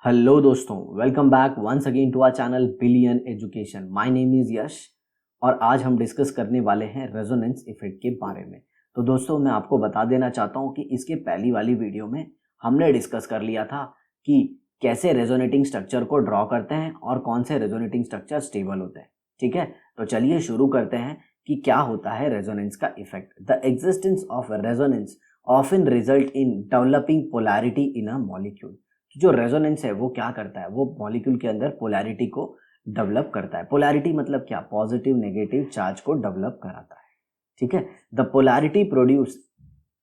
Hello दोस्तों, welcome back once again to our channel billion education. My name is Yash और आज हम discuss करने वाले हैं रेजोनेंस इफेक्ट के बारे में। तो दोस्तों, मैं आपको बता देना चाहता हूं कि इसके पहली वाली वीडियो में हमने डिस्कस कर लिया था कि कैसे रेजोनेटिंग स्ट्रक्चर को ड्रॉ करते हैं और कौन से रेजोनेटिंग स्ट्रक्चर स्टेबल होते हैं। ठीक है, तो चलिए शुरू करते हैं कि क्या होता है रेजोनेंस का effect. The existence of resonance often result in developing polarity in a molecule. जो रेजोनेंस है वो क्या करता है, वो मॉलिक्यूल के अंदर पोलैरिटी को डेवलप करता है। पोलैरिटी मतलब क्या, पॉजिटिव नेगेटिव चार्ज को डेवलप कराता है। ठीक है, the polarity produce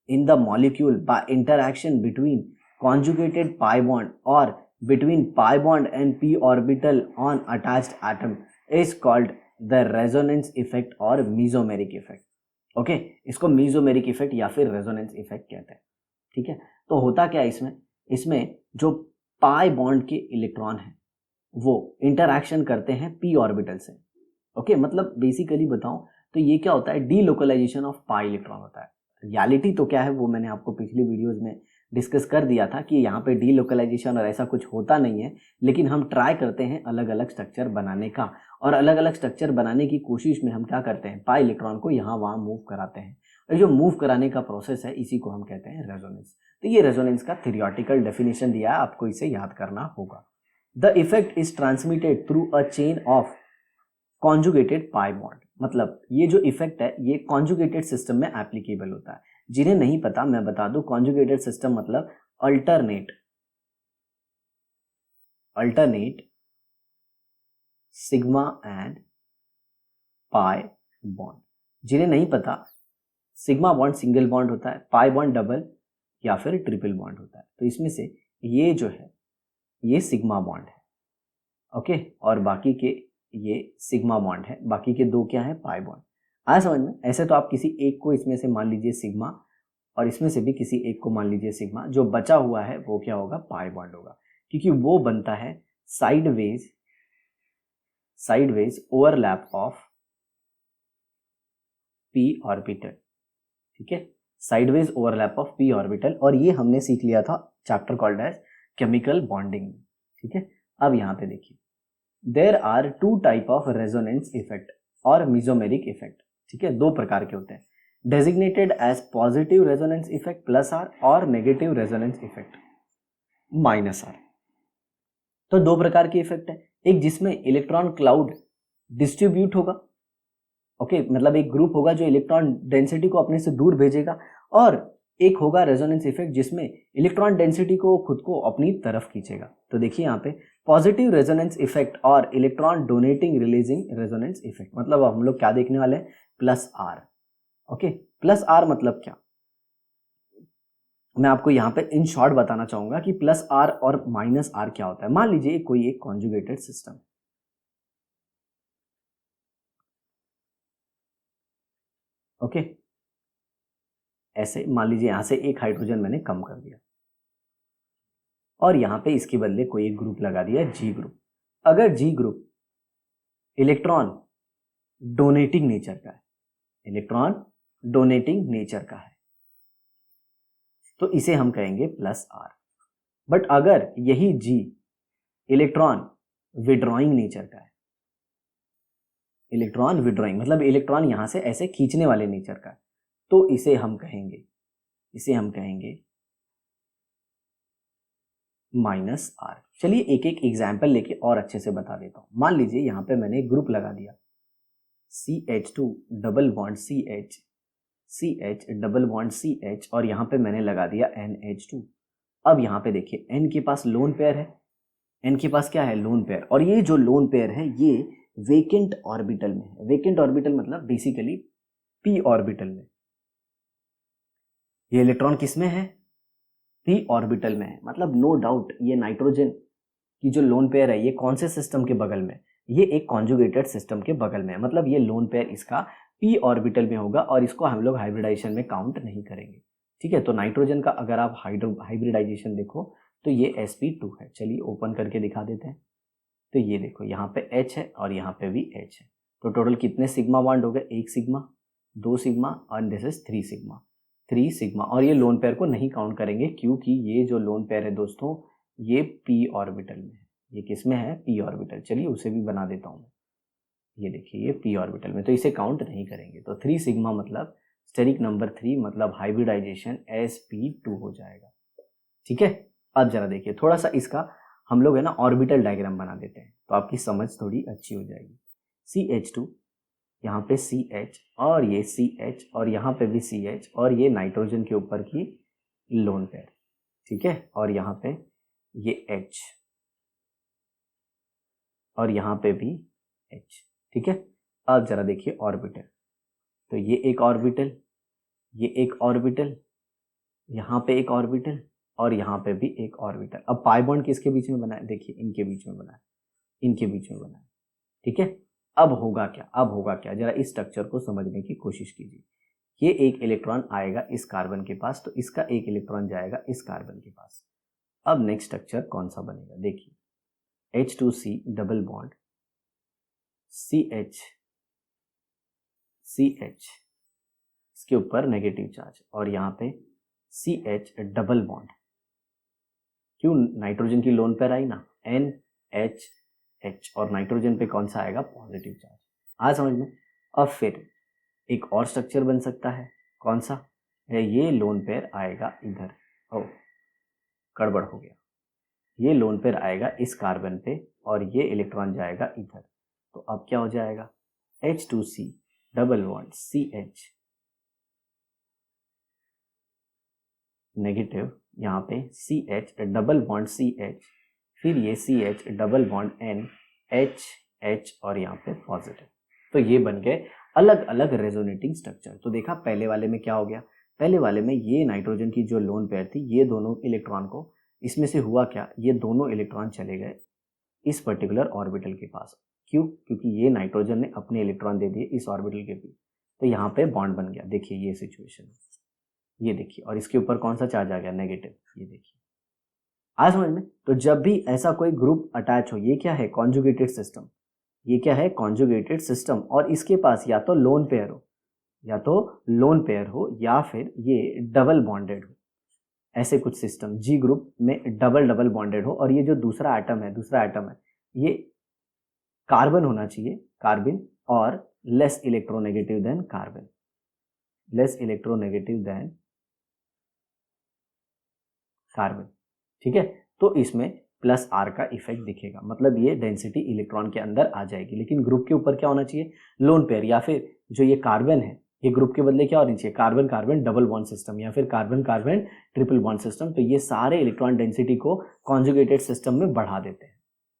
in the molecule by interaction between conjugated pi bond और between pi bond and P orbital on attached atom is called the resonance effect और mesomeric effect. Okay, इसको mesomeric effect या फिर resonance effect कहते हैं। ठीक है, तो होता क्या है इसमें जो पाई बॉन्ड के इलेक्ट्रॉन हैं वो इंटरैक्शन करते हैं पी ऑर्बिटल से। ओके, मतलब बेसिकली बताऊं तो ये क्या होता है, डीलोकलाइजेशन ऑफ पाई इलेक्ट्रॉन होता है। रियलिटी तो क्या है वो मैंने आपको पिछली वीडियोस में डिस्कस कर दिया था कि यहाँ पे डीलोकलाइजेशन और ऐसा कुछ होता नहीं है, लेकिन हम ट्राई करते हैं अलग अलग स्ट्रक्चर बनाने का, और अलग अलग स्ट्रक्चर बनाने की कोशिश में हम क्या करते हैं, पाई इलेक्ट्रॉन को यहाँ वहाँ मूव कराते हैं। और जो मूव कराने का प्रोसेस है इसी को हम कहते हैं रेजोनेंस। तो ये रेजोनेंस का थ्योरेटिकल डेफिनेशन दिया है, आपको इसे याद करना होगा। The effect is transmitted through a chain of conjugated pi bond. मतलब ये जो इफेक्ट है ये कॉन्जुगेटेड सिस्टम में एप्लीकेबल होता है। जिन्हें नहीं पता मैं बता दूं, कॉन्जुगेटेड सिस्टम मतलब alternate sigma and pi bond. जिन्हें नहीं पता, सिग्मा बॉन्ड सिंगल बॉन्ड होता है, पाई बॉन्ड डबल या फिर ट्रिपल बॉन्ड होता है। तो इसमें से ये जो है ये सिग्मा बॉन्ड है। ओके, और बाकी के ये सिग्मा बॉन्ड है, बाकी के दो क्या है, पाई बॉन्ड। आया समझ में? ऐसे तो आप किसी एक को इसमें से मान लीजिए सिग्मा और इसमें से भी किसी एक को मान लीजिए सिग्मा, जो बचा हुआ है वो क्या होगा, पाई बॉन्ड होगा, क्योंकि वो बनता है sideways overlap of P orbital. ठीक है, sideways overlap of P orbital, और ये हमने सीख लिया था chapter called as chemical bonding. ठीक है, अब यहाँ पे देखिए, there are two type of resonance effect और मीजोमेरिक इफेक्ट। ठीक है, दो प्रकार के होते हैं, designated as positive resonance effect plus R और negative resonance effect minus R. तो दो प्रकार के इफेक्ट है, एक जिसमें इलेक्ट्रॉन क्लाउड डिस्ट्रीब्यूट होगा। ओके, मतलब एक ग्रुप होगा जो इलेक्ट्रॉन डेंसिटी को अपने से दूर भेजेगा, और एक होगा रेजोनेंस इफेक्ट जिसमें इलेक्ट्रॉन डेंसिटी को खुद को अपनी तरफ खींचेगा। तो देखिए यहाँ पे पॉजिटिव रेजोनेंस इफेक्ट और electron donating releasing resonance effect, मतलब हम लोग क्या देखने वाले हैं, plus R. Okay, plus R मतलब क्या, मैं आपको यहाँ पे इन शॉर्ट बताना चाहूंगा कि प्लस आर और माइनस आर क्या होता है। मान लीजिए कोई एक कॉन्जुगेटेड सिस्टम, ओके, ऐसे मान लीजिए यहां से एक हाइड्रोजन मैंने कम कर दिया और यहां पे इसके बदले कोई एक ग्रुप लगा दिया, जी ग्रुप। अगर जी ग्रुप इलेक्ट्रॉन डोनेटिंग नेचर का है, इलेक्ट्रॉन डोनेटिंग नेचर का है, तो इसे हम कहेंगे प्लस आर। बट अगर यही जी इलेक्ट्रॉन विड्रॉइंग नेचर का है, इलेक्ट्रॉन विड्रॉइंग मतलब इलेक्ट्रॉन यहां से ऐसे खींचने वाले नेचर का है, तो इसे हम कहेंगे माइनस आर। चलिए एक एक एग्जाम्पल लेके और अच्छे से बता देता हूं। मान लीजिए यहां पे मैंने एक ग्रुप लगा दिया, CH2 double bond CH double bond CH, और यहां पे मैंने लगा दिया NH2। अब यहां पे देखिए N के पास लोन पेयर है, N के पास क्या है, लोन पेयर, और ये जो लोन पेयर है ये वेकेंट ऑर्बिटल में है। वेकेंट ऑर्बिटल मतलब बेसिकली p ऑर्बिटल में। ये इलेक्ट्रॉन किस में है, p ऑर्बिटल में है। मतलब नो डाउट ये नाइट्रोजन की जो लोन पेयर है ये कौन से सिस्टम के बगल में, ये एक कॉन्जुगेटेड सिस्टम के बगल में है। मतलब ये लोन पेयर इसका p ऑर्बिटल में होगा और इसको हम लोग हाइब्रिडाइजेशन में काउंट नहीं करेंगे। ठीक है, तो नाइट्रोजन का अगर आप हाइब्रिडाइजेशन देखो तो ये sp2 है। चलिए ओपन करके दिखा देते हैं। तो ये देखो यहाँ पे H है और यहाँ पे भी H है, तो टोटल कितने सिग्मा बॉन्ड हो गए, एक सिग्मा, दो सिग्मा, और दिस इज थ्री सिग्मा। और ये लोन पेयर को नहीं काउंट करेंगे क्योंकि ये जो लोन पेयर है दोस्तों ये p ऑर्बिटल में है, ये किस में है, p ऑर्बिटल। चलिए उसे भी बना देता हूँ मैं, ये देखिए ये p ऑर्बिटल में, तो इसे काउंट नहीं करेंगे। तो 3 सिग्मा मतलब स्टेरिक नंबर 3 मतलब हाइब्रिडाइजेशन sp2 हो जाएगा। ठीक है, अब जरा देखिए थोड़ा सा इसका हम लोग है ना ऑर्बिटल डायग्राम बना देते हैं, तो आपकी समझ थोड़ी अच्छी हो जाएगी। CH2, यहाँ पे CH और ये CH और यहाँ पे भी CH और ये नाइट्रोजन के ऊपर की लोन पेयर, ठीक है, और यहाँ पे ये H और यहाँ पे भी H, ठीक है। अब जरा देखिए ऑर्बिटल, तो ये एक ऑर्बिटल, ये एक ऑर्बिटल, यहाँ पे एक ऑर्बिटल और यहाँ पे भी एक ऑर्बिटल। अब पाई बॉन्ड किसके बीच में बना है, देखिए इनके बीच में बना है, इनके बीच में बना है, ठीक है। अब होगा क्या, अब होगा क्या, जरा इस स्ट्रक्चर को समझने की कोशिश कीजिए। ये एक इलेक्ट्रॉन आएगा इस कार्बन के पास, तो इसका एक इलेक्ट्रॉन जाएगा इस कार्बन के पास। अब नेक्स्ट स्ट्रक्चर कौन सा बनेगा, देखिए H2C double bond CH CH, इसके ऊपर नेगेटिव चार्ज और यहाँ पे CH डबल बॉन्ड, क्यों, नाइट्रोजन की लोन पेयर आई ना, NH और नाइट्रोजन पे कौन सा आएगा, पॉजिटिव चार्ज। आज समझ में। अब फिर एक और स्ट्रक्चर बन सकता है, कौन सा है, ये लोन पेयर आएगा इधर, ओ गड़बड़ हो गया, ये लोन पेयर आएगा इस कार्बन पे और ये इलेक्ट्रॉन जाएगा इधर, तो अब क्या हो जाएगा, H2C double bond CH negative, यहाँ पे CH डबल बॉन्ड CH, फिर ये CH डबल बॉन्ड NH और यहाँ पे पॉजिटिव। तो ये बन गए अलग अलग रेजोनेटिंग स्ट्रक्चर। तो देखा पहले वाले में क्या हो गया, पहले वाले में ये नाइट्रोजन की जो लोन पेयर थी, ये दोनों इलेक्ट्रॉन को, इसमें से हुआ क्या, ये दोनों इलेक्ट्रॉन चले गए इस पर्टिकुलर ऑर्बिटल के पास, क्यों, क्योंकि ये नाइट्रोजन ने अपने इलेक्ट्रॉन दे दिए इस ऑर्बिटल के बीच, तो यहाँ पे बॉन्ड बन गया। देखिए ये सिचुएशन, ये देखिए, और इसके ऊपर कौन सा चार्ज आ गया, नेगेटिव, ये देखिए। आज समझ में। तो जब भी ऐसा कोई ग्रुप अटैच हो, ये क्या है, कॉन्जुगेटेड सिस्टम, ये क्या है, कॉन्जुगेटेड सिस्टम, और इसके पास या तो लोन पेयर हो, या तो लोन पेयर हो या फिर ये डबल बॉन्डेड हो, ऐसे कुछ सिस्टम जी ग्रुप में डबल डबल बॉन्डेड हो, और ये जो दूसरा एटम है, दूसरा एटम है ये कार्बन होना चाहिए, कार्बन, और less electronegative than carbon, less electronegative than carbon, ठीक है। तो इसमें प्लस आर का इफेक्ट दिखेगा, मतलब ये डेंसिटी इलेक्ट्रॉन के अंदर आ जाएगी, लेकिन ग्रुप के ऊपर क्या होना चाहिए, लोन पेयर, या फिर जो ये कार्बन है, ये ग्रुप के बदले क्या होनी चाहिए, carbon carbon double bond system, या फिर carbon carbon triple bond system. तो ये सारे इलेक्ट्रॉन डेंसिटी को कॉन्जुगेटेड सिस्टम में बढ़ा देते हैं,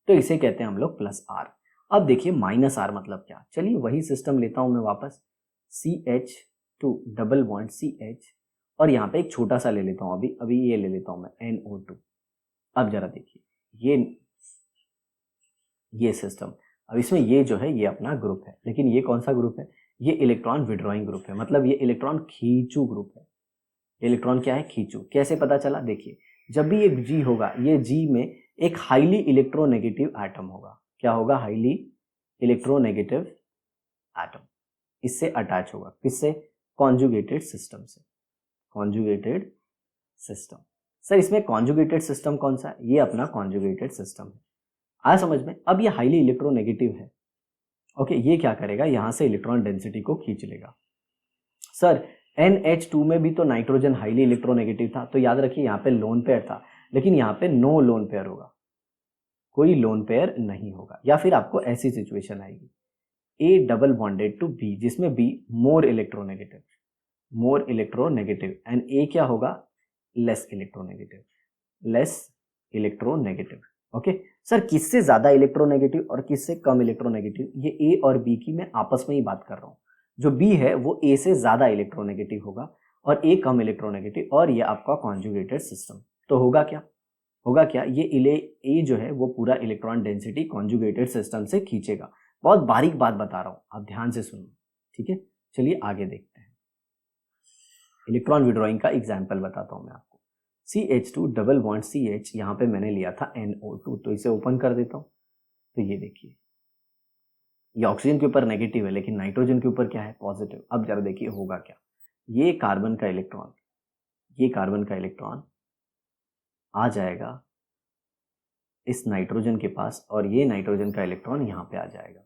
तो इसे कहते हैं हम लोग प्लस आर। अब देखिए माइनस आर मतलब क्या, चलिए वही सिस्टम लेता हूं मैं वापस, CH2 डबल बॉन्ड CH, और यहाँ पे एक छोटा सा ले लेता हूँ, अभी ये ले लेता हूँ मैं NO2। अब जरा देखिए ये सिस्टम, अब इसमें ये जो है ये अपना ग्रुप है, लेकिन ये कौन सा ग्रुप है, ये इलेक्ट्रॉन विड्रॉइंग ग्रुप है, मतलब ये इलेक्ट्रॉन खींचू ग्रुप है। इलेक्ट्रॉन क्या है, खींचू। कैसे पता चला, देखिए जब भी एक G होगा, ये G में एक हाईली इलेक्ट्रोनेगेटिव एटम होगा, क्या होगा, हाईली इलेक्ट्रोनेगेटिव एटम, इससे अटैच होगा, किससे, कॉन्जुगेटेड सिस्टम से, कॉन्जुगेटेड सिस्टम। सर इसमें कॉन्जुगेटेड सिस्टम कौन सा है, ये अपना कॉन्जुगेटेड सिस्टम है। आया समझ में। अब ये हाईली इलेक्ट्रोनेगेटिव है, ओके, ये क्या करेगा, यहां से इलेक्ट्रॉन डेंसिटी को खींच लेगा। सर NH2 में भी तो नाइट्रोजन हाईली इलेक्ट्रोनेगेटिव था, तो याद रखिए यहाँ पे लोन पेयर था, लेकिन यहाँ पे नो लोन पेयर होगा, कोई लोन पेयर नहीं होगा। या फिर आपको ऐसी सिचुएशन आएगी, A double bonded to B, जिसमें B more electronegative, more electronegative, and A क्या होगा, less electronegative, less electronegative. Okay sir, किससे ज्यादा इलेक्ट्रोनेगेटिव और किससे कम इलेक्ट्रोनेगेटिव, ये A और B की मैं आपस में ही बात कर रहा हूँ। जो B है वो A से ज्यादा इलेक्ट्रोनेगेटिव होगा और A कम इलेक्ट्रोनेगेटिव, और ये आपका कॉन्जुगेटेड सिस्टम। तो होगा क्या, होगा क्या, ये A जो है वो पूरा इलेक्ट्रॉन डेंसिटी कॉन्जुगेटेड सिस्टम से खींचेगा। बहुत बारीक बात बता रहा हूँ, आप ध्यान से सुनो, ठीक है। चलिए आगे देखते हैं, इलेक्ट्रॉन विड्रॉइंग का एग्जाम्पल बताता हूँ मैं आपको। CH2 डबल बॉन्ड CH, यहाँ पे मैंने लिया था NO2, तो इसे ओपन कर देता हूँ। तो ये देखिए, ये ऑक्सीजन के ऊपर नेगेटिव है, लेकिन नाइट्रोजन के ऊपर क्या है, पॉजिटिव। अब जरा देखिए होगा क्या, ये कार्बन का इलेक्ट्रॉन, ये कार्बन का इलेक्ट्रॉन आ जाएगा इस नाइट्रोजन के पास और ये नाइट्रोजन का इलेक्ट्रॉन यहाँ पे आ जाएगा,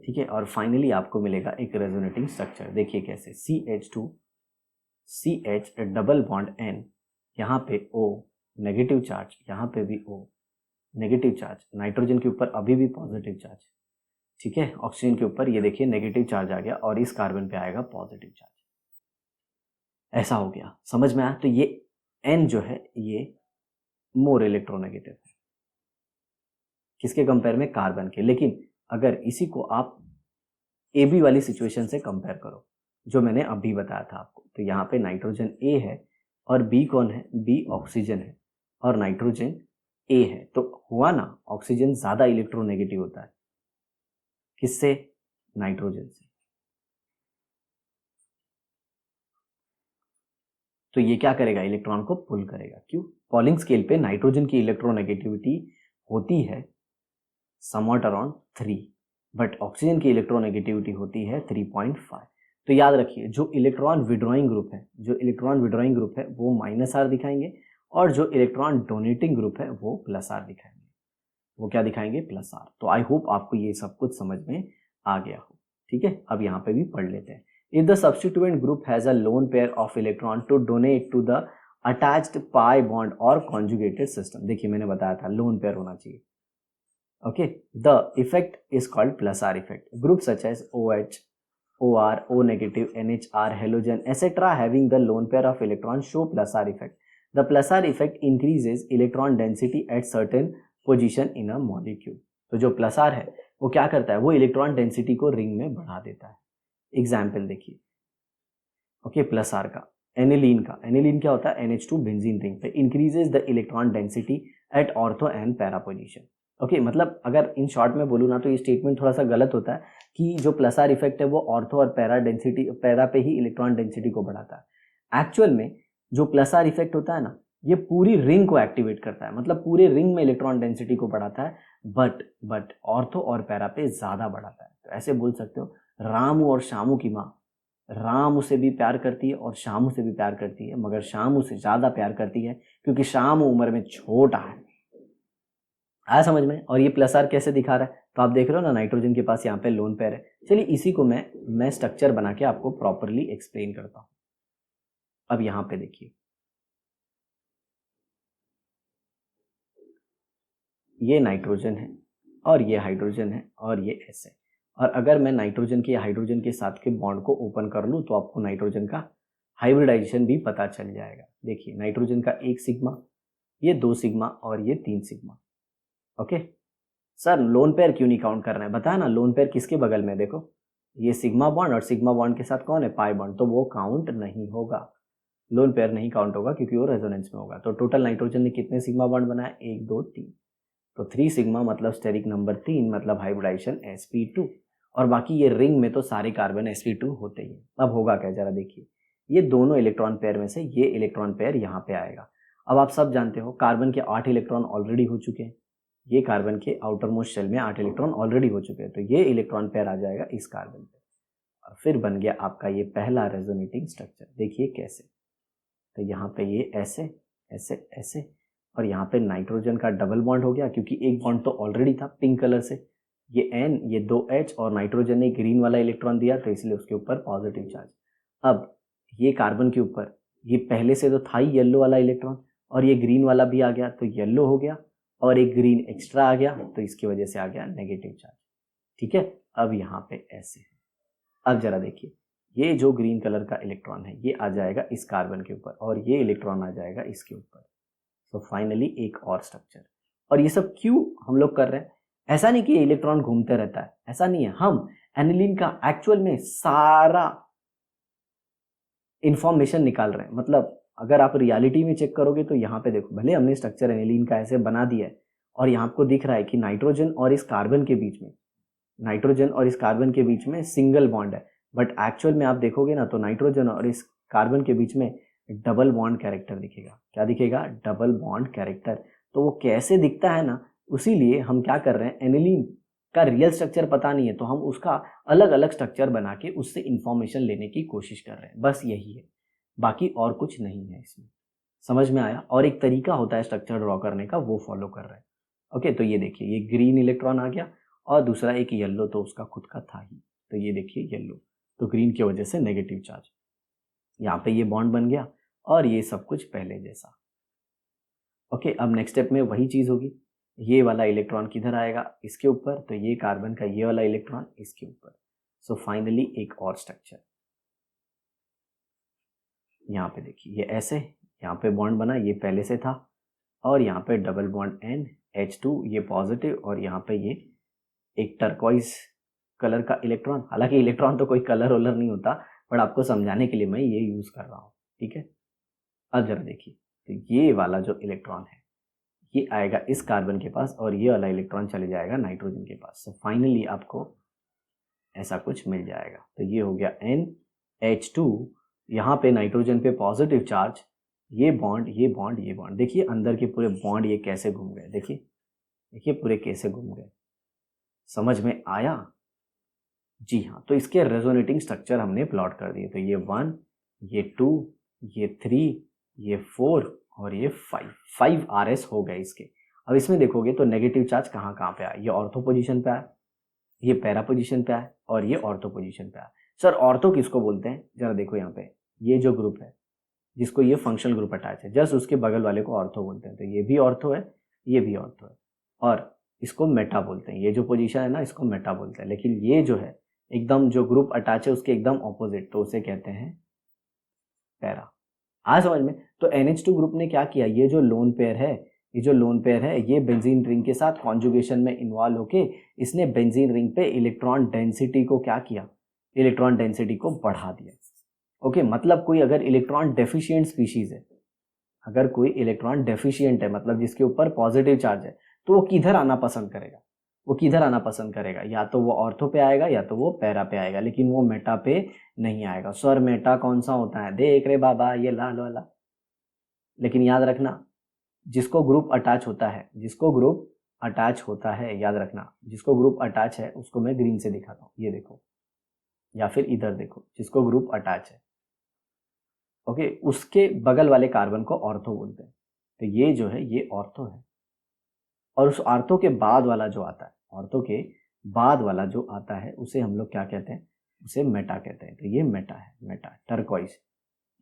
ठीक है। और फाइनली आपको मिलेगा एक रेजोनेटिंग स्ट्रक्चर। देखिए कैसे, CH2 CH double bond N, यहाँ पे O नेगेटिव चार्ज, यहाँ पे भी O नेगेटिव चार्ज, नाइट्रोजन के ऊपर अभी भी पॉजिटिव चार्ज, ठीक है। ऑक्सीजन के ऊपर ये देखिए नेगेटिव चार्ज आ गया और इस कार्बन पे आएगा पॉजिटिव चार्ज। ऐसा हो गया, समझ में आया। तो ये N जो है ये मोर इलेक्ट्रोनेगेटिव है, किसके कंपेयर में, कार्बन के। लेकिन अगर इसी को आप AB वाली सिचुएशन से कंपेयर करो जो मैंने अभी बताया था आपको, तो यहाँ पे नाइट्रोजन A है और B कौन है, B ऑक्सीजन है और नाइट्रोजन A है। तो हुआ ना, ऑक्सीजन ज्यादा इलेक्ट्रोनेगेटिव होता है, किससे, नाइट्रोजन से। तो ये क्या करेगा, इलेक्ट्रॉन को पुल करेगा। क्यों, पॉलिंग स्केल पे नाइट्रोजन की इलेक्ट्रोनेगेटिविटी होती है समवॉट अराउंड 3, बट ऑक्सीजन की इलेक्ट्रोनेगेटिविटी होती है 3.5। तो याद रखिए, जो इलेक्ट्रॉन विड्रॉइंग ग्रुप है वो -R दिखाएंगे और जो इलेक्ट्रॉन डोनेटिंग ग्रुप है वो +R दिखाएंगे। वो क्या दिखाएंगे, +R। तो आई होप आपको ये सब कुछ समझ में आ गया हो, ठीक है। अब यहाँ पे भी पढ़ लेते हैं। If the substituent group has a lone pair of electron to donate to the attached pi bond और कॉन्जुगेटेड सिस्टम, देखिए मैंने बताया था लोन पेयर होना चाहिए, okay, the effect is called +R effect. Groups such as OH, OR, O negative, NHR, halogen, etc. having the lone pair of electrons show +R effect. The +R effect increases electron density at certain position in a molecule. तो जो +R है वो क्या करता है, वो electron density को ring में बढ़ा देता है। एग्जाम्पल देखिए, ओके, +R का एनिलीन क्या होता है, NH2 बेंजीन रिंग पे increases the electron density at ortho and para position. Okay, मतलब अगर इन शॉर्ट में बोलूँ ना तो ये स्टेटमेंट थोड़ा सा गलत होता है कि जो +R इफेक्ट है वो ऑर्थो और पैरा पे ही इलेक्ट्रॉन डेंसिटी को बढ़ाता है। एक्चुअल में जो +R इफेक्ट होता है ना, ये पूरी रिंग को एक्टिवेट करता है, मतलब पूरे रिंग में इलेक्ट्रॉन डेंसिटी को बढ़ाता है, बट ऑर्थो और पैरा पे ज्यादा बढ़ाता है। तो ऐसे बोल सकते हो, रामू और शामू की माँ, राम उसे भी प्यार करती है और शामू से भी प्यार करती है, मगर शामू से ज्यादा प्यार करती है क्योंकि शामू उम्र में छोटा है। आया समझ में। और ये +R कैसे दिखा रहा है, तो आप देख रहे हो ना, नाइट्रोजन के पास यहाँ पे लोन पेयर है। चलिए इसी को मैं स्ट्रक्चर बना के आपको प्रॉपरली एक्सप्लेन करता हूं। अब यहाँ पे देखिए, ये नाइट्रोजन है और ये हाइड्रोजन है और ये S है। और अगर मैं नाइट्रोजन के हाइड्रोजन के साथ के बॉन्ड को ओपन कर लूँ तो आपको नाइट्रोजन का हाइब्रिडाइजेशन भी पता चल जाएगा। देखिए नाइट्रोजन का 1 सिग्मा, ये 2 सिग्मा और ये 3 sigma. Okay sir, lone pair क्यों नहीं काउंट कर रहे हैं, बताया ना, लोन पेयर किसके बगल में, देखो ये सिग्मा बॉन्ड और सिग्मा बॉन्ड के साथ कौन है, पाई बॉन्ड, तो वो काउंट नहीं होगा, लोन पेयर नहीं काउंट होगा क्योंकि वो रेजोनेंस में होगा। तो टोटल नाइट्रोजन ने कितने सिग्मा बॉन्ड बनाया, 1 2 3, तो 3 सिग्मा मतलब स्टेरिक नंबर 3 मतलब हाइब्रिडाइजेशन sp2। और बाकी ये रिंग में तो सारे कार्बन sp2 होते ही हैं। अब होगा क्या, जरा देखिए, ये दोनों इलेक्ट्रॉन पेयर में से ये इलेक्ट्रॉन पेयर यहाँ पे आएगा। अब आप सब जानते हो कार्बन के 8 इलेक्ट्रॉन ऑलरेडी हो चुके हैं, ये कार्बन के आउटर मोस्ट शेल में 8 इलेक्ट्रॉन ऑलरेडी हो चुके हैं, तो ये इलेक्ट्रॉन पेयर आ जाएगा इस कार्बन पे और फिर बन गया आपका ये पहला रेजोनेटिंग स्ट्रक्चर। देखिए कैसे, तो यहाँ पे ये ऐसे ऐसे ऐसे और यहाँ पे नाइट्रोजन का डबल बॉन्ड हो गया क्योंकि एक बॉन्ड तो ऑलरेडी था पिंक कलर से, ये N, ये 2H और नाइट्रोजन ने ग्रीन वाला इलेक्ट्रॉन दिया तो इसलिए उसके ऊपर पॉजिटिव चार्ज। अब ये कार्बन के ऊपर ये पहले से तो था ही येलो वाला इलेक्ट्रॉन और ये ग्रीन वाला भी आ गया तो येलो हो गया और एक ग्रीन एक्स्ट्रा आ गया तो इसकी वजह से आ गया नेगेटिव चार्ज। ठीक है, अब यहाँ पे ऐसे है। अब जरा देखिए, ये जो ग्रीन कलर का इलेक्ट्रॉन है ये आ जाएगा इस कार्बन के ऊपर और ये इलेक्ट्रॉन आ जाएगा इसके ऊपर। तो फाइनली एक और स्ट्रक्चर। और ये सब क्यों हम लोग कर रहे हैं, ऐसा नहीं कि ये इलेक्ट्रॉन घूमते रहता है, ऐसा नहीं है, हम एनिलीन का एक्चुअल में सारा इंफॉर्मेशन निकाल रहे हैं। मतलब अगर आप रियलिटी में चेक करोगे तो यहाँ पे देखो, भले हमने स्ट्रक्चर एनिलीन का ऐसे बना दिया है और यहाँ आपको दिख रहा है कि नाइट्रोजन और इस कार्बन के बीच में सिंगल बॉन्ड है, बट एक्चुअल में आप देखोगे ना तो नाइट्रोजन और इस कार्बन के बीच में डबल बॉन्ड कैरेक्टर दिखेगा। क्या दिखेगा, डबल बॉन्ड कैरेक्टर। तो वो कैसे दिखता है ना, उसीलिए हम क्या कर रहे हैं, एनिलीन का रियल स्ट्रक्चर पता नहीं है तो हम उसका अलग अलग स्ट्रक्चर बना के उससे इंफॉर्मेशन लेने की कोशिश कर रहे हैं, बस यही है, बाकी और कुछ नहीं है इसमें। समझ में आया। और एक तरीका होता है स्ट्रक्चर ड्रॉ करने का, वो फॉलो कर रहे हैं। ओके, तो ये देखिए ये ग्रीन इलेक्ट्रॉन आ गया और दूसरा एक येलो तो उसका खुद का था ही, तो ये देखिए येलो, तो ग्रीन की वजह से नेगेटिव चार्ज, यहाँ पे ये बॉन्ड बन गया और ये सब कुछ पहले जैसा। ओके, अब नेक्स्ट स्टेप में वही चीज़ होगी, ये वाला इलेक्ट्रॉन किधर आएगा, इसके ऊपर, तो ये कार्बन का ये वाला इलेक्ट्रॉन इसके ऊपर। सो फाइनली एक और स्ट्रक्चर, यहाँ पे देखिए ये ऐसे, यहाँ पे बॉन्ड बना, ये पहले से था, और यहाँ पे डबल बॉन्ड NH2, ये पॉजिटिव, और यहाँ पे ये एक टर्कोइज कलर का इलेक्ट्रॉन, हालांकि इलेक्ट्रॉन तो कोई कलर वलर नहीं होता, बट आपको समझाने के लिए मैं ये यूज़ कर रहा हूँ, ठीक है। अब जरा देखिए, तो ये वाला जो इलेक्ट्रॉन है ये आएगा इस कार्बन के पास और ये वाला इलेक्ट्रॉन चले जाएगा नाइट्रोजन के पास। सो फाइनली आपको ऐसा कुछ मिल जाएगा। तो ये हो गया NH2, यहाँ पे नाइट्रोजन पे पॉजिटिव चार्ज, ये बॉन्ड, ये बॉन्ड, ये बॉन्ड, देखिए अंदर के पूरे बॉन्ड ये कैसे घूम गए, देखिए देखिए पूरे कैसे घूम गए, समझ में आया? जी हाँ, तो इसके रेजोनेटिंग स्ट्रक्चर हमने प्लॉट कर दिए। तो ये 1, ये 2, ये 3, ये 4 और ये 5 RS हो गए इसके। अब इसमें देखोगे तो नेगेटिव चार्ज कहाँ कहाँ पे आया, ये ऑर्थो पोजीशन पे आया, ये पैरा पोजीशन पे आया और ये ऑर्थो पोजीशन पे आया। सर ऑर्थो किसको बोलते हैं, जरा देखो यहाँ पे, ये जो ग्रुप है जिसको ये फंक्शनल ग्रुप अटैच है, जस्ट उसके बगल वाले को ऑर्थो बोलते हैं। तो ये भी ऑर्थो है, ये भी ऑर्थो है, और इसको मेटा बोलते हैं। ये जो पोजीशन है ना, इसको मेटा बोलते हैं। लेकिन ये जो है एकदम जो ग्रुप अटैच है उसके एकदम ऑपोजिट, तो उसे कहते हैं पैरा। आज समझ में? तो NH2 ग्रुप ने क्या किया, ये जो लोन पेयर है, ये जो लोन पेयर है, ये बेंजीन रिंग के साथ कॉन्जुगेशन में इन्वॉल्व होके इसने बेंजीन रिंग पे इलेक्ट्रॉन डेंसिटी को क्या किया, इलेक्ट्रॉन डेंसिटी को बढ़ा दिया। ओके, मतलब कोई अगर इलेक्ट्रॉन डेफिशिएंट स्पीशीज है, अगर कोई इलेक्ट्रॉन डेफिशिएंट है मतलब जिसके ऊपर पॉजिटिव चार्ज है, तो वो किधर आना पसंद करेगा, वो किधर आना पसंद करेगा, या तो वो ऑर्थो पे आएगा या तो वो पैरा पे आएगा, लेकिन वो मेटा पे नहीं आएगा। सर मेटा कौन सा होता है, देख रे बाबा ये लाल वाला। लेकिन याद रखना, जिसको ग्रुप अटैच होता है, जिसको ग्रुप अटैच होता है, याद रखना जिसको ग्रुप अटैच है उसको मैं ग्रीन से दिखाता हूँ, ये देखो, या फिर इधर देखो, जिसको ग्रुप अटैच है, ओके, उसके बगल वाले कार्बन को ऑर्थो बोलते हैं। तो ये जो है ये ऑर्थो है, और उस ऑर्थो के बाद वाला जो आता है, ऑर्थो के बाद वाला जो आता है उसे हम लोग क्या कहते हैं, उसे मेटा कहते हैं। तो ये मेटा है, मेटा टर्कोइज।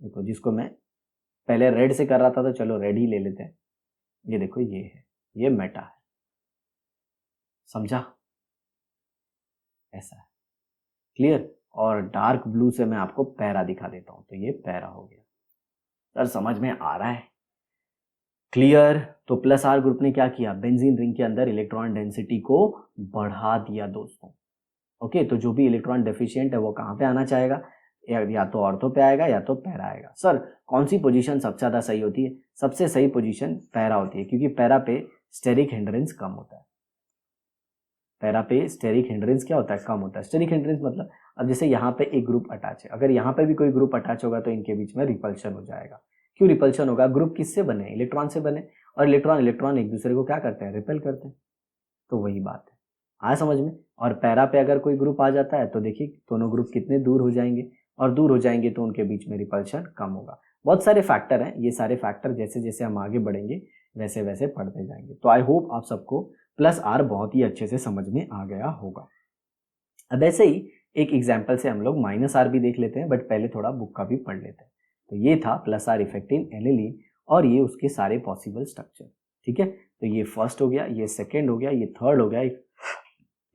देखो जिसको मैं पहले रेड से कर रहा था, तो चलो रेड ही ले लेते हैं। ये देखो ये है, ये मेटा है, समझा? ऐसा है, क्लियर? और डार्क ब्लू से मैं आपको पैरा दिखा देता हूं, तो ये पैरा हो गया। सर समझ में आ रहा है? क्लियर? तो प्लस आर ग्रुप ने क्या किया, बेंजीन रिंग के अंदर इलेक्ट्रॉन डेंसिटी को बढ़ा दिया दोस्तों। ओके, तो जो भी इलेक्ट्रॉन डेफिशिएंट है वो कहाँ पे आना चाहेगा, या तो ऑर्थो पे आएगा या तो पैरा आएगा। सर कौन सी पोजीशन सबसे ज़्यादा सही होती है? सबसे सही पोजीशन पैरा होती है, क्योंकि पैरा पे स्टेरिक हिंड्रेंस कम होता है। पैरा पे स्टेरिक हिंड्रेंस क्या होता है, कम होता है। स्टेरिक हिंड्रेंस मतलब, अब जैसे यहाँ पे एक ग्रुप अटैच है, अगर यहाँ पे भी कोई ग्रुप अटैच होगा तो इनके बीच में रिपल्शन हो जाएगा। क्यों रिपल्शन होगा? ग्रुप किससे बने, इलेक्ट्रॉन से बने, और इलेक्ट्रॉन इलेक्ट्रॉन एक दूसरे को क्या करते हैं, रिपेल करते हैं। तो वही बात है, आया समझ में? और पैरा पे अगर कोई ग्रुप आ जाता है तो देखिए दोनों ग्रुप कितने दूर हो जाएंगे, और दूर हो जाएंगे तो उनके बीच में रिपल्शन कम होगा। बहुत सारे फैक्टर हैं, ये सारे फैक्टर जैसे जैसे हम आगे बढ़ेंगे वैसे वैसे पढ़ते जाएंगे। तो आई होप आप सबको प्लस आर बहुत ही अच्छे से समझ में आ गया होगा। अब ऐसे ही एक एग्जाम्पल से हम लोग माइनस आर भी देख लेते हैं, बट पहले थोड़ा बुक का भी पढ़ लेते हैं। तो ये था plus are effect in aniline, और ये उसके सारे पॉसिबल स्ट्रक्चर, ठीक है। तो ये फर्स्ट हो गया, ये सेकेंड हो गया, ये थर्ड हो गया,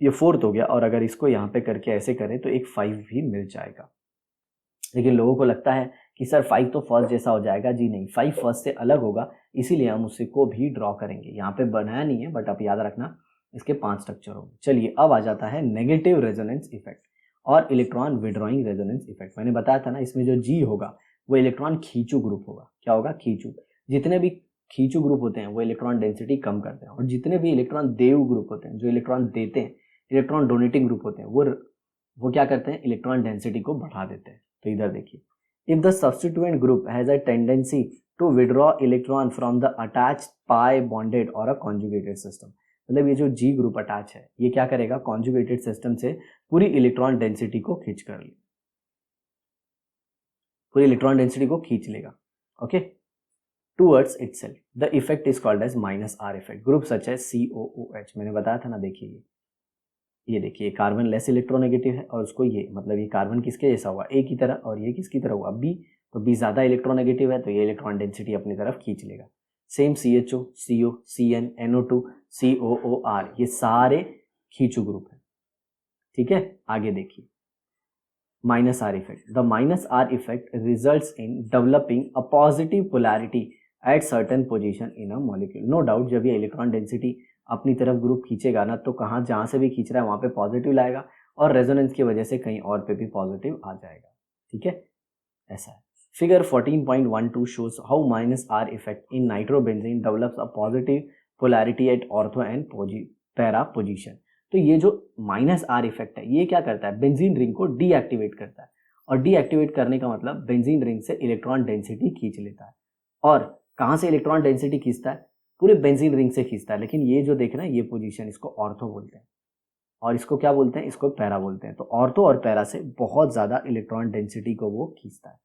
ये फोर्थ हो गया, और अगर इसको यहाँ पे करके ऐसे करें तो एक 5 भी मिल जाएगा। लेकिन लोगों को लगता है कि सर 5 तो फर्स्ट जैसा हो जाएगा। जी नहीं, 5 फर्स्ट से अलग होगा, इसीलिए हम उसी को भी ड्रॉ करेंगे। यहाँ पे बनाया नहीं है, बट आप याद रखना इसके 5 स्ट्रक्चर होंगे। चलिए अब आ जाता है नेगेटिव रेजोनेंस इफेक्ट और इलेक्ट्रॉन विड्रॉइंग रेजोनेंस इफेक्ट। मैंने बताया था ना, इसमें जो जी होगा वो इलेक्ट्रॉन खींचू ग्रुप होगा। क्या होगा? खींचू। जितने भी खींचू ग्रुप होते हैं वो इलेक्ट्रॉन डेंसिटी कम करते हैं, और जितने भी इलेक्ट्रॉन देव ग्रुप होते हैं, जो इलेक्ट्रॉन देते हैं, इलेक्ट्रॉन डोनेटिंग ग्रुप होते हैं, वो क्या करते हैं, इलेक्ट्रॉन डेंसिटी को बढ़ा देते हैं। तो इधर देखिए, if the substituent group has a tendency to withdraw electron from the attached pi bonded और अ कॉन्जुगेटेड सिस्टम, मतलब ये जो जी ग्रुप अटैच है ये क्या करेगा, कॉन्जुगेटेड सिस्टम से पूरी इलेक्ट्रॉन डेंसिटी को खींच कर ले, पूरी इलेक्ट्रॉन डेंसिटी को खींच लेगा। Okay, towards itself. The effect is called as minus R effect. Group such as COOH, मैंने बताया था ना, देखिए ये देखिए कार्बन लेस इलेक्ट्रोनेगेटिव है और उसको ये मतलब ये कार्बन किसके जैसा हुआ, ए की तरह, और ये किसकी तरह हुआ, बी, तो बी ज़्यादा इलेक्ट्रोनेगेटिव है तो ये इलेक्ट्रॉन डेंसिटी अपनी तरफ खींच लेगा। Same CHO, CO, CN, NO2, COOR, ये सारे खींचू ग्रुप है। ठीक है, आगे देखिए minus R effect. The minus R effect results in developing a positive polarity at certain position in a molecule. No doubt जब ये इलेक्ट्रॉन डेंसिटी अपनी तरफ ग्रुप खींचेगा ना तो कहाँ जहाँ से भी खींच रहा है वहाँ पे पॉजिटिव लाएगा और रेजोनेंस की वजह से कहीं और पे भी पॉजिटिव आ जाएगा। ठीक है, ऐसा है। Figure 14.12 shows how minus R effect in nitrobenzene develops a positive polarity at ortho and para position. तो ये जो माइनस आर इफेक्ट है ये क्या करता है, बेंजीन रिंग को डीएक्टिवेट करता है, और डीएक्टिवेट करने का मतलब बेंजीन रिंग से इलेक्ट्रॉन डेंसिटी खींच लेता है। और कहाँ से इलेक्ट्रॉन डेंसिटी खींचता है, पूरे बेंजीन रिंग से खींचता है। लेकिन ये जो देख रहे हैं ये पोजीशन, इसको ऑर्थो बोलते हैं और इसको क्या बोलते हैं, इसको पैरा बोलते हैं। तो ऑर्थो और पैरा से बहुत ज़्यादा इलेक्ट्रॉन डेंसिटी को वो खींचता है।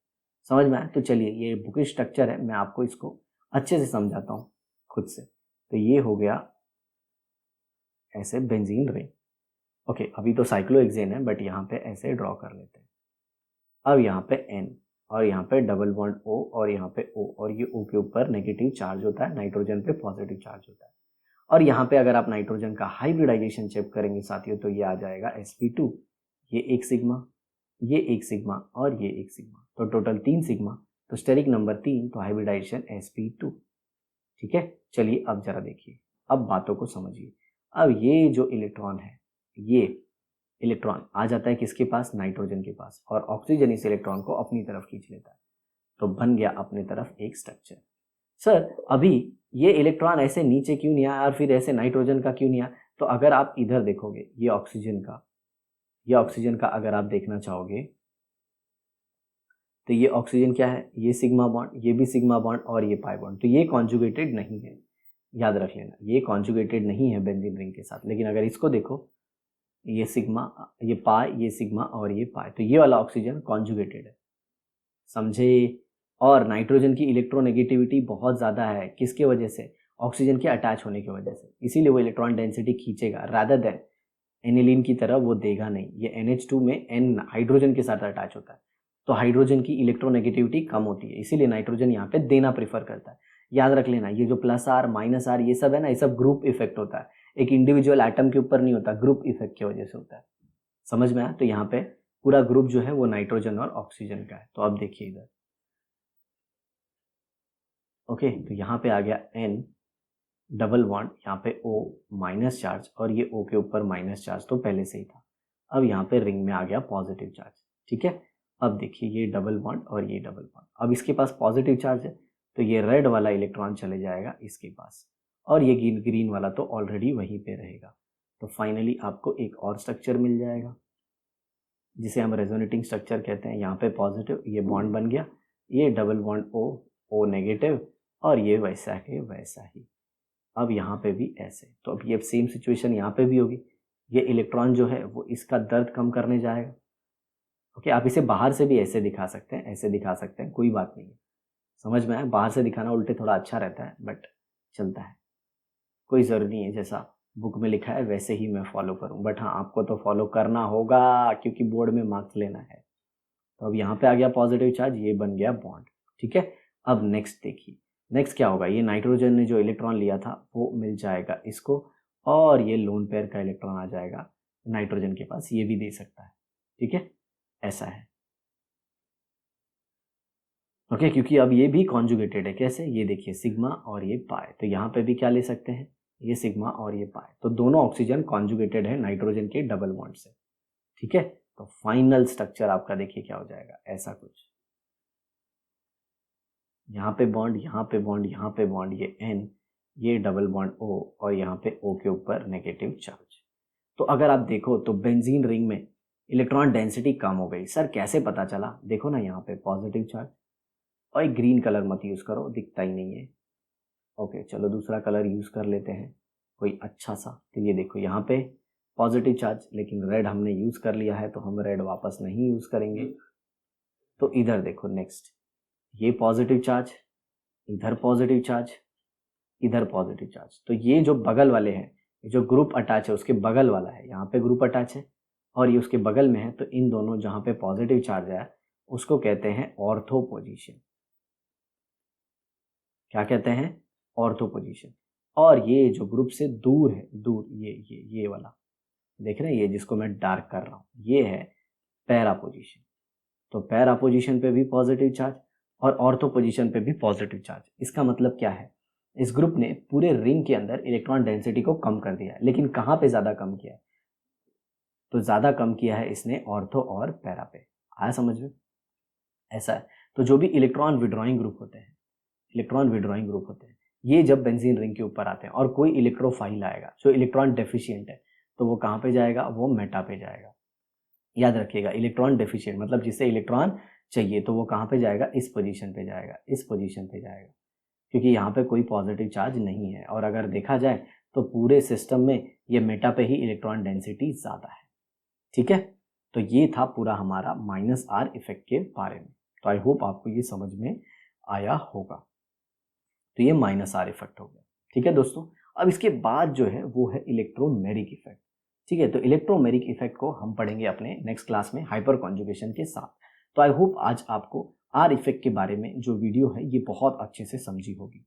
समझ में आया? तो चलिए ये बुक स्ट्रक्चर है, मैं आपको इसको अच्छे से समझाता हूँ खुद से। तो ये हो गया ऐसे बेंजीन रिंग। ओके, अभी तो साइक्लोहेक्सेन है बट यहाँ पे ऐसे ड्रॉ कर लेते हैं। अब यहाँ पे N और यहाँ पे डबल बॉन्ड O और यहाँ पे O, और ये O के ऊपर नेगेटिव चार्ज होता है, नाइट्रोजन पे पॉजिटिव चार्ज होता है। और यहाँ पे अगर आप नाइट्रोजन का हाइब्रिडाइजेशन चेक करेंगे साथियों तो ये आ जाएगा sp2, ये एक सिग्मा, ये एक सिग्मा और ये एक सिग्मा, तो टोटल 3 सिग्मा, तो स्टेरिक नंबर 3, तो हाइब्रिडाइजेशन sp2। ठीक है, चलिए अब जरा देखिए, अब बातों को समझिए। अब ये जो इलेक्ट्रॉन है, ये इलेक्ट्रॉन आ जाता है किसके पास, नाइट्रोजन के पास, और ऑक्सीजन इस इलेक्ट्रॉन को अपनी तरफ खींच लेता है, तो बन गया अपनी तरफ एक स्ट्रक्चर। सर अभी ये इलेक्ट्रॉन ऐसे नीचे क्यों नहीं आया और फिर ऐसे नाइट्रोजन का क्यों नहीं आया? तो अगर आप इधर देखोगे ये ऑक्सीजन का अगर आप देखना चाहोगे तो ये ऑक्सीजन क्या है, ये सिग्मा बॉन्ड, ये भी सिग्मा बॉन्ड और ये पाई बॉन्ड, तो ये कॉन्जुगेटेड नहीं है, याद रख लेना, ये कॉन्जुगेटेड नहीं है बेंजीन रिंग के साथ। लेकिन अगर इसको देखो, ये सिग्मा, ये पाई, ये सिग्मा और ये पाई, तो ये वाला ऑक्सीजन कॉन्जुगेटेड है, समझे? और नाइट्रोजन की इलेक्ट्रोनेगेटिविटी बहुत ज़्यादा है, किसके वजह से, ऑक्सीजन के अटैच होने की वजह से, इसीलिए वो इलेक्ट्रॉन डेंसिटी खींचेगा रादर देन एनिलीन की तरह वो देगा नहीं। ये NH2 में N हाइड्रोजन के साथ अटैच होता है, तो हाइड्रोजन की इलेक्ट्रोनेगेटिविटी कम होती है, इसीलिए नाइट्रोजन यहाँ पे देना प्रीफर करता है। याद रख लेना, ये जो प्लस आर माइनस आर ये सब है ना, ये सब ग्रुप इफेक्ट होता है, एक इंडिविजुअल एटम के ऊपर नहीं होता, ग्रुप इफेक्ट की वजह से होता है। समझ में आया? तो यहाँ पे पूरा ग्रुप जो है वो नाइट्रोजन और ऑक्सीजन का है। तो अब देखिए इधर, ओके, तो यहाँ पे आ गया N डबल बॉन्ड, यहाँ पे O माइनस चार्ज और ये O के ऊपर माइनस चार्ज तो पहले से ही था। अब यहाँ पे रिंग में आ गया पॉजिटिव चार्ज। ठीक है, अब देखिए ये डबल बॉन्ड और ये डबल बॉन्ड, अब इसके पास पॉजिटिव चार्ज है तो ये रेड वाला इलेक्ट्रॉन चले जाएगा इसके पास, और ये ग्रीन वाला तो ऑलरेडी वहीं पे रहेगा। तो फाइनली आपको एक और स्ट्रक्चर मिल जाएगा जिसे हम रेजोनेटिंग स्ट्रक्चर कहते हैं। यहाँ पे पॉजिटिव, ये बॉन्ड बन गया, ये डबल बॉन्ड O नेगेटिव, और ये वैसा है वैसा ही। अब यहाँ पे भी ऐसे, तो अब ये सेम सिचुएशन यहाँ पे भी होगी, ये इलेक्ट्रॉन जो है वो इसका दर्द कम करने जाएगा। ओके, आप इसे बाहर से भी ऐसे दिखा सकते हैं, ऐसे दिखा सकते हैं, कोई बात नहीं है। समझ में आया? बाहर से दिखाना उल्टे थोड़ा अच्छा रहता है बट चलता है, कोई ज़रूरी नहीं है जैसा बुक में लिखा है वैसे ही मैं फॉलो करूं, बट हाँ आपको तो फॉलो करना होगा क्योंकि बोर्ड में मार्क्स लेना है। तो अब यहाँ पे आ गया पॉजिटिव चार्ज, ये बन गया बॉन्ड। ठीक है, अब नेक्स्ट देखिए, नेक्स्ट क्या होगा, ये नाइट्रोजन ने जो इलेक्ट्रॉन लिया था वो मिल जाएगा इसको, और ये लोन पेयर का इलेक्ट्रॉन आ जाएगा नाइट्रोजन के पास, ये भी दे सकता है। ठीक है, ऐसा है। ओके, क्योंकि अब ये भी कॉन्जुगेटेड है, कैसे, ये देखिए सिग्मा और ये पाई, तो यहाँ पे भी क्या ले सकते हैं, ये सिग्मा और ये पाई, तो दोनों ऑक्सीजन कॉन्जुगेटेड है नाइट्रोजन के डबल बॉन्ड से। ठीक है, तो फाइनल स्ट्रक्चर आपका देखिए क्या हो जाएगा, ऐसा कुछ, यहाँ पे बॉन्ड, यहाँ पे बॉन्ड, यहाँ पे बॉन्ड, ये N, ये डबल बॉन्ड O, और यहाँ पे O के ऊपर नेगेटिव चार्ज। तो अगर आप देखो तो बेंजीन रिंग में इलेक्ट्रॉन डेंसिटी कम हो गई। सर कैसे पता चला? देखो ना यहाँ पे पॉजिटिव चार्ज, और ग्रीन कलर मत यूज़ करो, दिखता ही नहीं है। ओके, चलो दूसरा कलर यूज़ कर लेते हैं कोई अच्छा सा। तो ये देखो यहाँ पे पॉजिटिव चार्ज, लेकिन रेड हमने यूज़ कर लिया है तो हम रेड वापस नहीं यूज़ करेंगे। तो इधर देखो नेक्स्ट, ये पॉजिटिव चार्ज, इधर पॉजिटिव चार्ज, इधर पॉजिटिव चार्ज। तो ये जो बगल वाले हैं, जो ग्रुप अटैच है उसके बगल वाला है, यहाँ पे ग्रुप अटैच है और ये उसके बगल में है, तो इन दोनों जहाँ पे पॉजिटिव चार्ज है उसको कहते हैं ऑर्थो पोजीशन। क्या कहते हैं? Ortho position. और ये जो ग्रुप से दूर है, दूर, ये वाला देख रहे हैं, ये जिसको मैं डार्क कर रहा हूँ, ये है पैरा पोजीशन। तो पैरा पोजीशन पे भी पॉजिटिव चार्ज और ऑर्थो पोजीशन पे भी पॉजिटिव चार्ज। इसका मतलब क्या है? इस ग्रुप ने पूरे रिंग के अंदर इलेक्ट्रॉन डेंसिटी को कम कर दिया है, लेकिन कहाँ पे ज़्यादा कम किया है? तो ज़्यादा कम किया है इसने ऑर्थो और पैरा पे। आया समझ में? ऐसा है। तो जो भी इलेक्ट्रॉन विड्रॉइंग ग्रुप होते हैं, इलेक्ट्रॉन विड्रॉइंग ग्रुप होते हैं, ये जब बेंजीन रिंग के ऊपर आते हैं और कोई इलेक्ट्रोफाइल आएगा जो इलेक्ट्रॉन डेफिशिएंट है, तो वो कहाँ पे जाएगा? वो मेटा पे जाएगा। याद रखिएगा, इलेक्ट्रॉन डेफिशिएंट मतलब जिससे इलेक्ट्रॉन चाहिए, तो वो कहाँ पे जाएगा? इस पोजीशन पे जाएगा, इस पोजीशन पे जाएगा, क्योंकि यहाँ पे कोई पॉजिटिव चार्ज नहीं है। और अगर देखा जाए तो पूरे सिस्टम में ये मेटा पे ही इलेक्ट्रॉन डेंसिटी ज़्यादा है। ठीक है, तो ये था पूरा हमारा -R इफेक्ट के बारे में। तो आई होप आपको ये समझ में आया होगा। तो ये -R इफेक्ट हो गया। ठीक है दोस्तों, अब इसके बाद जो है वो है इलेक्ट्रोमेरिक इफेक्ट। ठीक है, तो इलेक्ट्रोमेरिक इफेक्ट को हम पढ़ेंगे अपने नेक्स्ट क्लास में हाइपर कॉन्जुगेशन के साथ। तो आई होप आज आपको आर इफेक्ट के बारे में जो वीडियो है ये बहुत अच्छे से समझी होगी।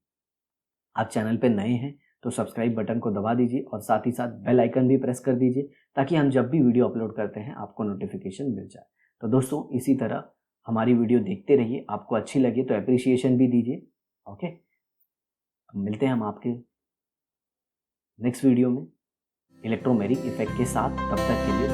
आप चैनल पे नए हैं तो सब्सक्राइब बटन को दबा दीजिए और साथ ही साथ बेल आइकन भी प्रेस कर दीजिए, ताकि हम जब भी वीडियो अपलोड करते हैं आपको नोटिफिकेशन मिल जाए। तो दोस्तों इसी तरह हमारी वीडियो देखते रहिए, आपको अच्छी लगे तो अप्रिसिएशन भी दीजिए। ओके, मिलते हैं हम आपके नेक्स्ट वीडियो में इलेक्ट्रोमेरिक इफेक्ट के साथ। तब तक के लिए